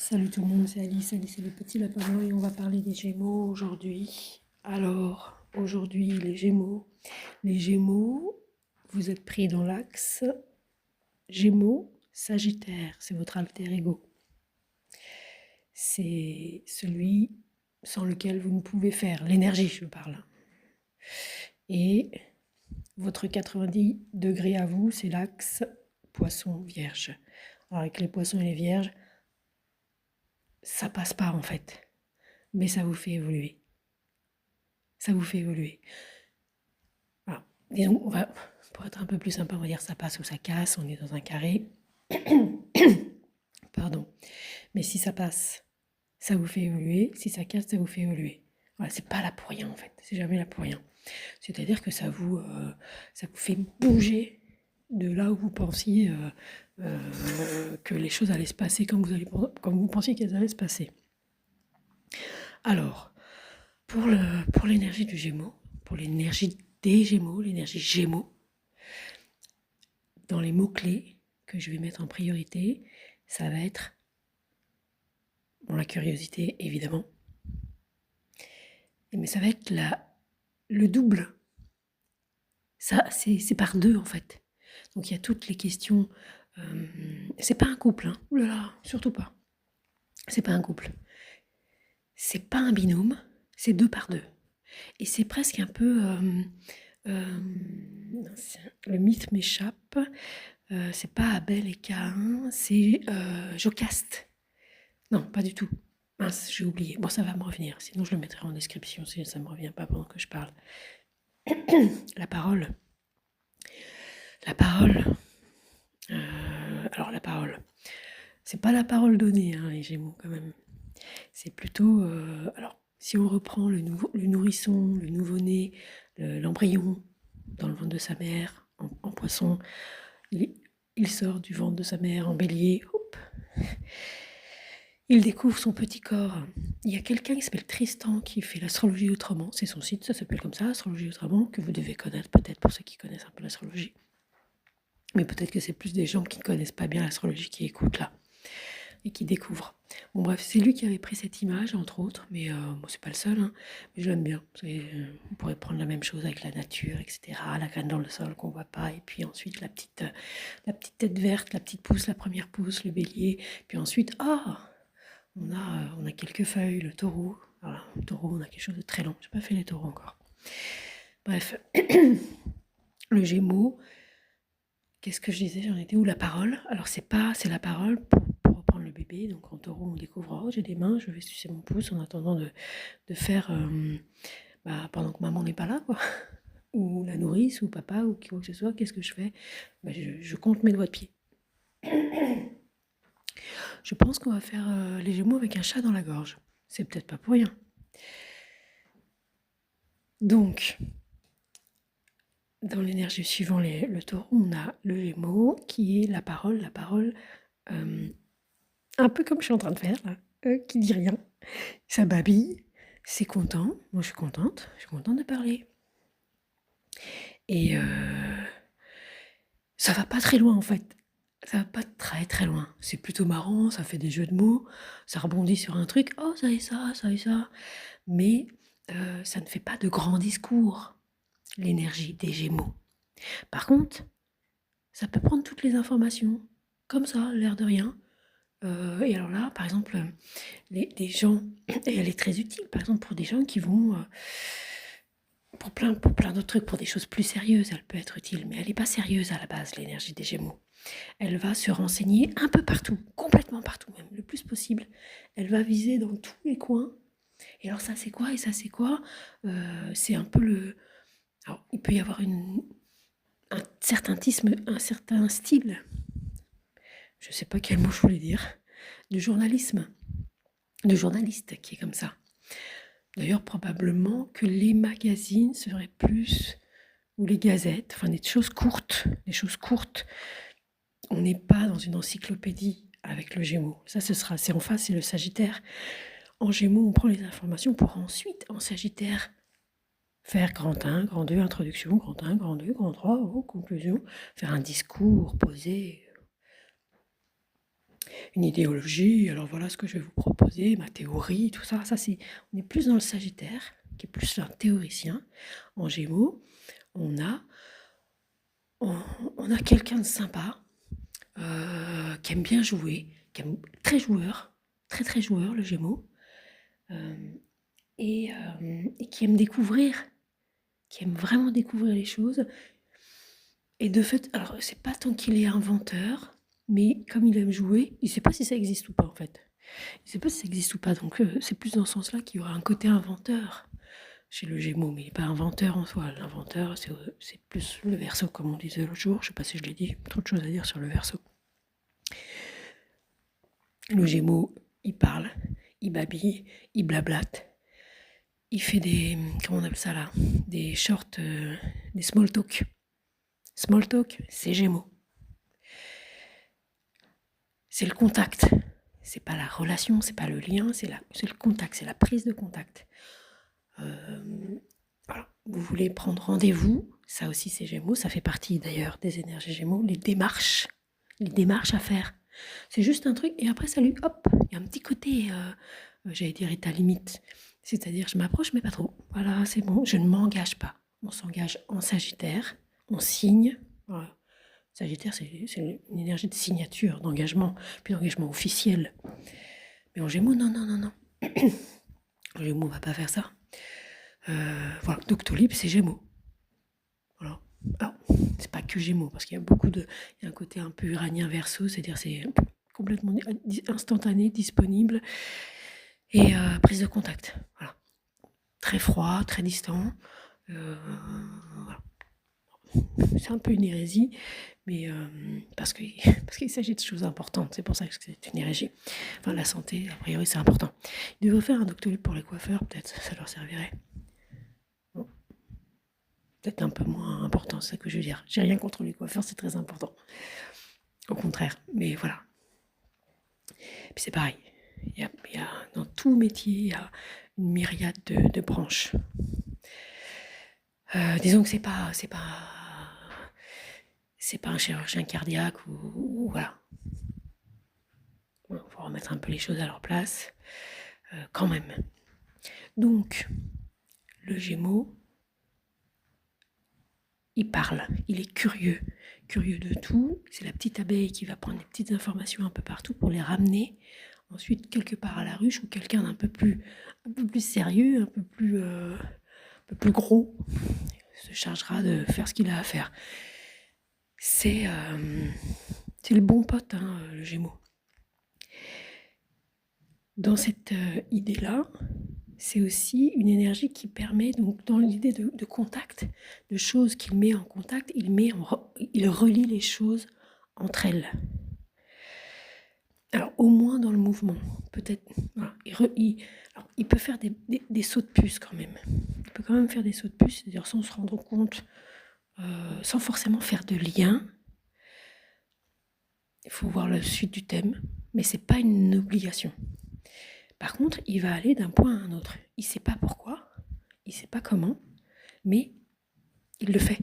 Salut tout le monde, c'est Alice, c'est le petit lapin blanc et on va parler des Gémeaux aujourd'hui. Alors, aujourd'hui, les Gémeaux, vous êtes pris dans l'axe Gémeaux, Sagittaire, c'est votre alter ego. C'est celui sans lequel vous ne pouvez faire, l'énergie je parle. Et votre 90 degrés à vous, c'est l'axe Poisson-Vierge. Alors avec les Poissons et les Vierges, ça passe pas en fait, mais ça vous fait évoluer. Ça vous fait évoluer. Alors, disons, pour être un peu plus sympa, on va dire ça passe ou ça casse, on est dans un carré. Pardon. Mais si ça passe, ça vous fait évoluer. Si ça casse, ça vous fait évoluer. Voilà, c'est pas là pour rien en fait. C'est jamais là pour rien. C'est-à-dire que ça vous fait bouger de là où vous pensiez que les choses allaient se passer comme vous pensiez qu'elles allaient se passer. Alors, pour l'énergie du Gémeaux, pour l'énergie des Gémeaux, l'énergie Gémeaux, dans les mots-clés que je vais mettre en priorité, ça va être la curiosité, évidemment. Mais ça va être le double. Ça, c'est par deux, en fait. Donc, il y a toutes les questions. C'est pas un couple, hein. Ouh là là, surtout pas. C'est pas un couple. C'est pas un binôme, c'est deux par deux. Et c'est presque un peu... le mythe m'échappe. C'est pas Abel et Caïn, c'est Jocaste. Non, pas du tout. Mince, j'ai oublié. Bon, ça va me revenir. Sinon, je le mettrai en description si ça ne me revient pas pendant que je parle. La parole. La parole. Alors, la parole. C'est pas la parole donnée, hein, les Gémeaux, quand même. C'est plutôt... alors, si on reprend le nourrisson, le nouveau-né, l'embryon dans le ventre de sa mère, en poisson, il sort du ventre de sa mère en bélier. Hop. Il découvre son petit corps. Il y a quelqu'un qui s'appelle Tristan qui fait l'astrologie autrement. C'est son site, ça s'appelle comme ça, astrologie autrement, que vous devez connaître peut-être pour ceux qui connaissent un peu l'astrologie. Mais peut-être que c'est plus des gens qui ne connaissent pas bien l'astrologie qui écoutent là et qui découvrent. Bon bref, c'est lui qui avait pris cette image entre autres, mais bon, c'est pas le seul, hein, mais je l'aime bien. On pourrait prendre la même chose avec la nature, etc. La graine dans le sol qu'on voit pas, et puis ensuite la petite tête verte, la petite pousse, la première pousse, le bélier, puis ensuite on a quelques feuilles, le taureau. Voilà, le taureau, on a quelque chose de très long. Je n'ai pas fait les taureaux encore. Bref, le Gémeaux. Qu'est-ce que je disais? J'en étais où? La parole. Alors c'est la parole pour reprendre le bébé. Donc en taureau, on découvre, oh j'ai des mains, je vais sucer mon pouce en attendant de faire pendant que maman n'est pas là, quoi. Ou la nourrice, ou papa, ou quoi que ce soit. Qu'est-ce que je fais? Je compte mes doigts de pied. Je pense qu'on va faire les Gémeaux avec un chat dans la gorge. C'est peut-être pas pour rien. Donc, dans l'énergie suivant le taureau, on a le Gémeaux qui est la parole, un peu comme je suis en train de faire, là, qui dit rien. Ça babille, c'est content. Moi, je suis contente de parler. Et ça va pas très loin, en fait. Ça va pas très très loin. C'est plutôt marrant, ça fait des jeux de mots, ça rebondit sur un truc, oh ça et ça, ça et ça. Mais ça ne fait pas de grands discours, l'énergie des Gémeaux. Par contre, ça peut prendre toutes les informations, comme ça, l'air de rien. Et alors là, par exemple, les gens, et elle est très utile, par exemple, pour des gens qui vont... pour plein d'autres trucs, pour des choses plus sérieuses, elle peut être utile, mais elle n'est pas sérieuse à la base, l'énergie des Gémeaux. Elle va se renseigner un peu partout, complètement partout même, le plus possible. Elle va viser dans tous les coins. Et alors ça c'est quoi et ça c'est quoi? C'est un peu le... Alors il peut y avoir un certain style, je ne sais pas quel mot je voulais dire, de journalisme, de journaliste qui est comme ça. D'ailleurs probablement que les magazines seraient plus, ou les gazettes, enfin des choses courtes, On n'est pas dans une encyclopédie avec le Gémeaux. Ça, c'est en face, c'est le Sagittaire. En Gémeaux, on prend les informations pour ensuite, en Sagittaire, faire grand 1, grand 2, introduction, grand 1, grand 2, grand 3, conclusion, faire un discours posé. une idéologie, alors voilà ce que je vais vous proposer, ma théorie, tout ça. On est plus dans le Sagittaire, qui est plus un théoricien. En Gémeaux, on a, on a quelqu'un de sympa, qui aime bien jouer, très joueur, très très joueur, le Gémeaux, euh, et qui aime découvrir, qui aime vraiment découvrir les choses. Et de fait, alors c'est pas tant qu'il est inventeur, mais comme il aime jouer, il sait pas si ça existe ou pas en fait. Il sait pas si ça existe ou pas, donc c'est plus dans ce sens-là qu'il y aura un côté inventeur chez le Gémeaux, mais il n'est pas inventeur en soi. L'inventeur, c'est plus le Verseau, comme on disait l'autre jour. Je sais pas si je l'ai dit, trop de choses à dire sur le Verseau. Le Gémeaux, il parle, il babille, il blablate, il fait des, comment on appelle ça là, des shorts, des small talk. Small talk, c'est Gémeaux. C'est le contact. C'est pas la relation, c'est pas le lien, c'est le contact, c'est la prise de contact. Voilà. Vous voulez prendre rendez-vous, ça aussi c'est Gémeaux, ça fait partie d'ailleurs des énergies Gémeaux, les démarches à faire. C'est juste un truc, et après ça lui, hop, il y a un petit côté, j'allais dire état limite. C'est-à-dire, je m'approche, mais pas trop. Voilà, c'est bon, je ne m'engage pas. On s'engage en Sagittaire, on signe. Voilà. Sagittaire, c'est une énergie de signature, d'engagement, puis d'engagement officiel. Mais en Gémeaux, non, non, non, non. En Gémeaux, on va pas faire ça. Voilà, Doctolib, c'est Gémeaux. Voilà. Alors, c'est pas que Gémeaux, parce qu'il y a il y a un côté un peu uranien Verseau, c'est-à-dire c'est complètement instantané, disponible, et prise de contact. Voilà. Très froid, très distant. Voilà. C'est un peu une hérésie, mais parce qu'il s'agit de choses importantes, c'est pour ça que c'est une hérésie. Enfin, la santé, a priori, c'est important. Ils devraient faire un Doctolib pour les coiffeurs, peut-être, ça leur servirait. Bon. Peut-être un peu moins important, c'est ça que je veux dire. J'ai rien contre les coiffeurs, c'est très important. Au contraire, mais voilà. Puis c'est pareil. Dans tout métier, il y a une myriade de branches. Disons que c'est pas un chirurgien cardiaque ou voilà. Il faut remettre un peu les choses à leur place, quand même. Donc, le Gémeaux, il parle, il est curieux de tout. C'est la petite abeille qui va prendre des petites informations un peu partout pour les ramener ensuite quelque part à la ruche, ou quelqu'un d'un un peu plus sérieux, un peu plus gros se chargera de faire ce qu'il a à faire. C'est le bon pote, hein, le Gémeaux. Dans cette idée-là, c'est aussi une énergie qui permet, donc dans l'idée de contact, de choses qu'il met en contact, il relie les choses entre elles. Alors, au moins dans le mouvement, peut-être. Voilà, il peut faire des sauts de puce quand même. Il peut quand même faire des sauts de puce, c'est-à-dire sans se rendre compte, sans forcément faire de lien. Il faut voir la suite du thème, mais c'est pas une obligation. Par contre, il va aller d'un point à un autre. Il sait pas pourquoi, il sait pas comment, mais il le fait.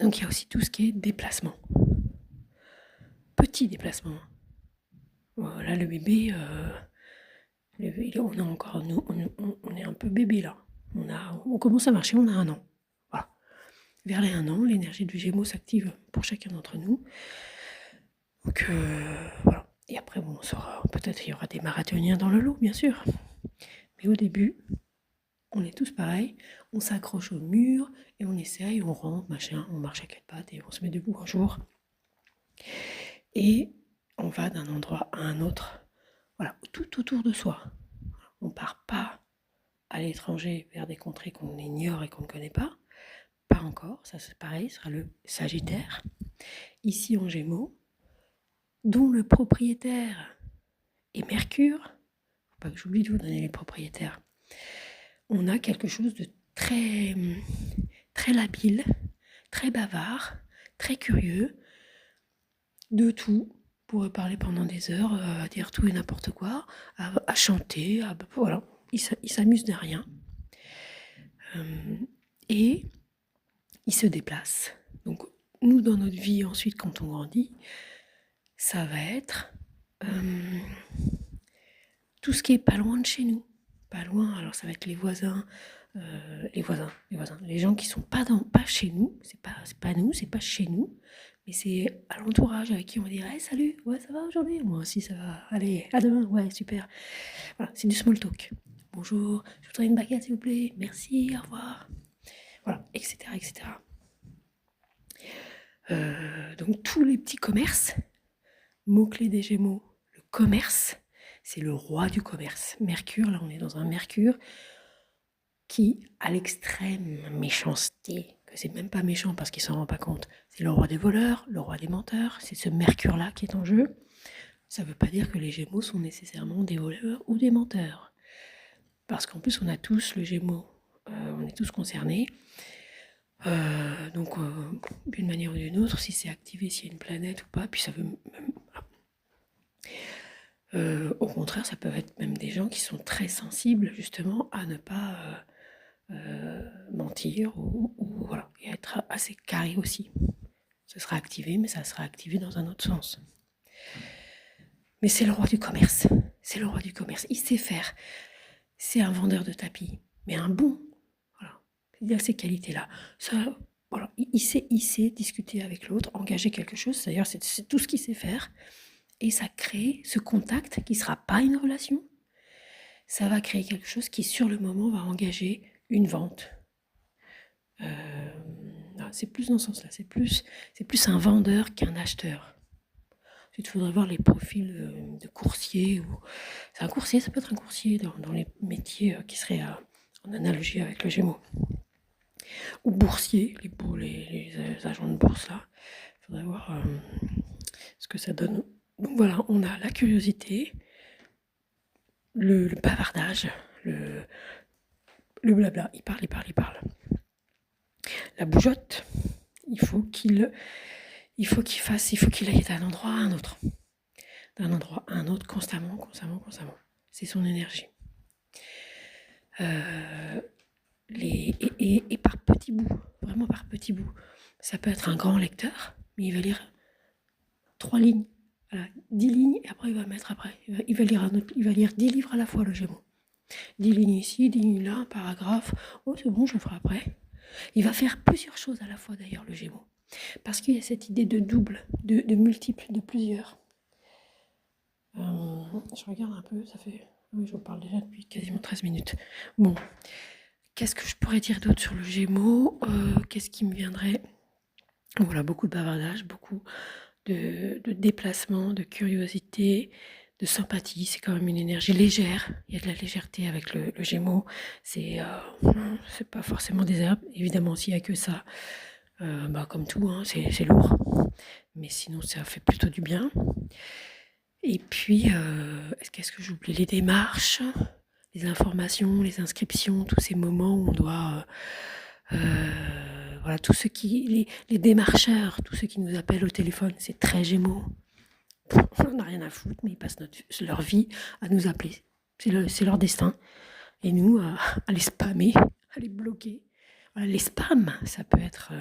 Donc il y a aussi tout ce qui est déplacement. Petit déplacement. Voilà, le bébé, on est encore, on est un peu bébé là. On commence à marcher, on a 1 an. Voilà. Vers les 1 an, l'énergie du Gémeaux s'active pour chacun d'entre nous. Donc voilà. Et après, bon, peut-être il y aura des marathoniens dans le lot, bien sûr. Mais au début, on est tous pareils. On s'accroche au mur et on essaye, on rentre, machin, on marche à 4 pattes et on se met debout un jour. Et on va d'un endroit à un autre. Voilà, tout autour de soi. On part pas à l'étranger vers des contrées qu'on ignore et qu'on ne connaît pas. Pas encore, ça c'est pareil, ce sera le Sagittaire. Ici en Gémeaux, dont le propriétaire est Mercure. Faut pas que j'oublie de vous donner les propriétaires. On a quelque chose de très, très labile, très bavard, très curieux, de tout. On pourrait parler pendant des heures, à dire tout et n'importe quoi, à chanter, voilà. Il s'amuse de rien. Et il se déplace. Donc nous, dans notre vie, ensuite, quand on grandit, ça va être tout ce qui est pas loin de chez nous. Pas loin, alors ça va être les voisins, les gens qui sont pas chez nous, c'est pas nous, c'est pas chez nous, mais c'est à l'entourage avec qui on va dire hey, salut, ouais ça va aujourd'hui, moi aussi ça va, allez à demain, ouais super. Voilà, c'est du small talk. Bonjour, je voudrais une baguette s'il vous plaît, merci, au revoir. Voilà, etc. etc. Donc tous les petits commerces, mots-clés des Gémeaux, le commerce, c'est le roi du commerce. Mercure, là on est dans un Mercure qui a l'extrême méchanceté, que c'est même pas méchant parce qu'il s'en rend pas compte. C'est le roi des voleurs, le roi des menteurs, c'est ce Mercure-là qui est en jeu. Ça ne veut pas dire que les Gémeaux sont nécessairement des voleurs ou des menteurs. Parce qu'en plus on a tous le Gémeaux, on est tous concernés. Donc d'une manière ou d'une autre, si c'est activé, s'il y a une planète ou pas, puis ça veut même... au contraire, ça peut être même des gens qui sont très sensibles justement à ne pas mentir ou voilà, et être assez carré aussi. Ce sera activé, mais ça sera activé dans un autre sens. Mais c'est le roi du commerce. C'est le roi du commerce. Il sait faire. C'est un vendeur de tapis, mais un bon. Voilà. Il a ces qualités-là. Ça, voilà. Il sait discuter avec l'autre, engager quelque chose. D'ailleurs, c'est tout ce qu'il sait faire. Et ça crée ce contact qui ne sera pas une relation. Ça va créer quelque chose qui, sur le moment, va engager une vente. C'est plus dans ce sens-là. C'est plus un vendeur qu'un acheteur. Il faudrait voir les profils de coursiers. C'est un coursier, ça peut être un coursier dans les métiers qui seraient en analogie avec le Gémeaux. Ou boursier, les agents de bourse là. Il faudrait voir ce que ça donne. Donc voilà, on a la curiosité, le bavardage, le blabla. Il parle. La bougeotte, il faut qu'il aille d'un endroit à un autre. D'un endroit à un autre, constamment. C'est son énergie. Et par petits bouts, vraiment par petits bouts. Ça peut être un grand lecteur, mais il va lire 3 lignes, voilà, 10 lignes, et après il va mettre après. Il va lire 10 livres à la fois, le Gémeaux. 10 lignes ici, 10 lignes là, un paragraphe. Oh, c'est bon, je le ferai après. Il va faire plusieurs choses à la fois, d'ailleurs, le Gémeaux. Parce qu'il y a cette idée de double, de multiple, de plusieurs. Je regarde un peu, ça fait... Oui, je vous parle déjà depuis quasiment 13 minutes. Bon, qu'est-ce que je pourrais dire d'autre sur le Gémeaux ? Qu'est-ce qui me viendrait ? Voilà, beaucoup de bavardage, beaucoup de déplacement, de curiosité, de sympathie. C'est quand même une énergie légère. Il y a de la légèreté avec le Gémeaux. C'est pas forcément désagréable. Évidemment, s'il n'y a que ça, comme tout, hein, c'est lourd. Mais sinon, ça fait plutôt du bien. Et puis, qu'est-ce que j'oublie ? Les démarches, les informations, les inscriptions, tous ces moments où on doit... voilà, tous ceux les démarcheurs, tous ceux qui nous appellent au téléphone, c'est très Gémeaux. On n'en a rien à foutre, mais ils passent leur vie à nous appeler. C'est leur destin. Et nous, à les spammer, à les bloquer. Voilà, les spams, ça peut être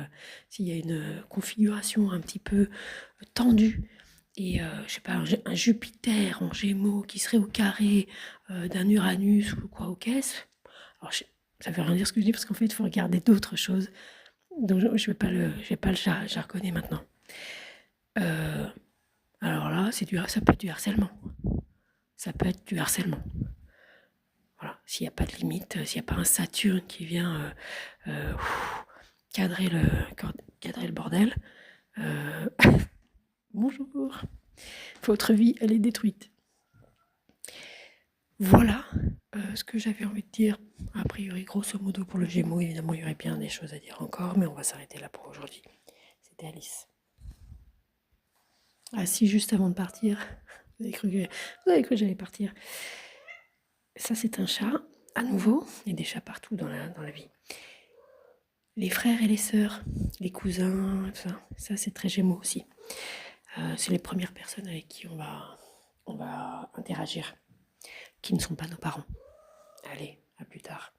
s'il y a une configuration un petit peu tendue. Et je sais pas, un Jupiter en Gémeaux qui serait au carré d'un Uranus ou quoi aux caisses. Alors ça veut rien dire ce que je dis parce qu'en fait il faut regarder d'autres choses. Donc je vais pas le jargonner maintenant. Alors là, ça peut être du harcèlement. Ça peut être du harcèlement. Voilà, s'il n'y a pas de limite, s'il n'y a pas un Saturne qui vient cadrer le bordel. Bonjour. Votre vie, elle est détruite. Voilà ce que j'avais envie de dire. A priori, grosso modo, pour le Gémeaux, évidemment, il y aurait bien des choses à dire encore, mais on va s'arrêter là pour aujourd'hui. C'était Alice. Ah si, juste avant de partir, vous avez cru que j'allais partir. Ça, c'est un chat, à nouveau. Il y a des chats partout dans la vie. Les frères et les sœurs, les cousins, tout ça, ça c'est très Gémeaux aussi. C'est les premières personnes avec qui on va interagir, qui ne sont pas nos parents. Allez, à plus tard.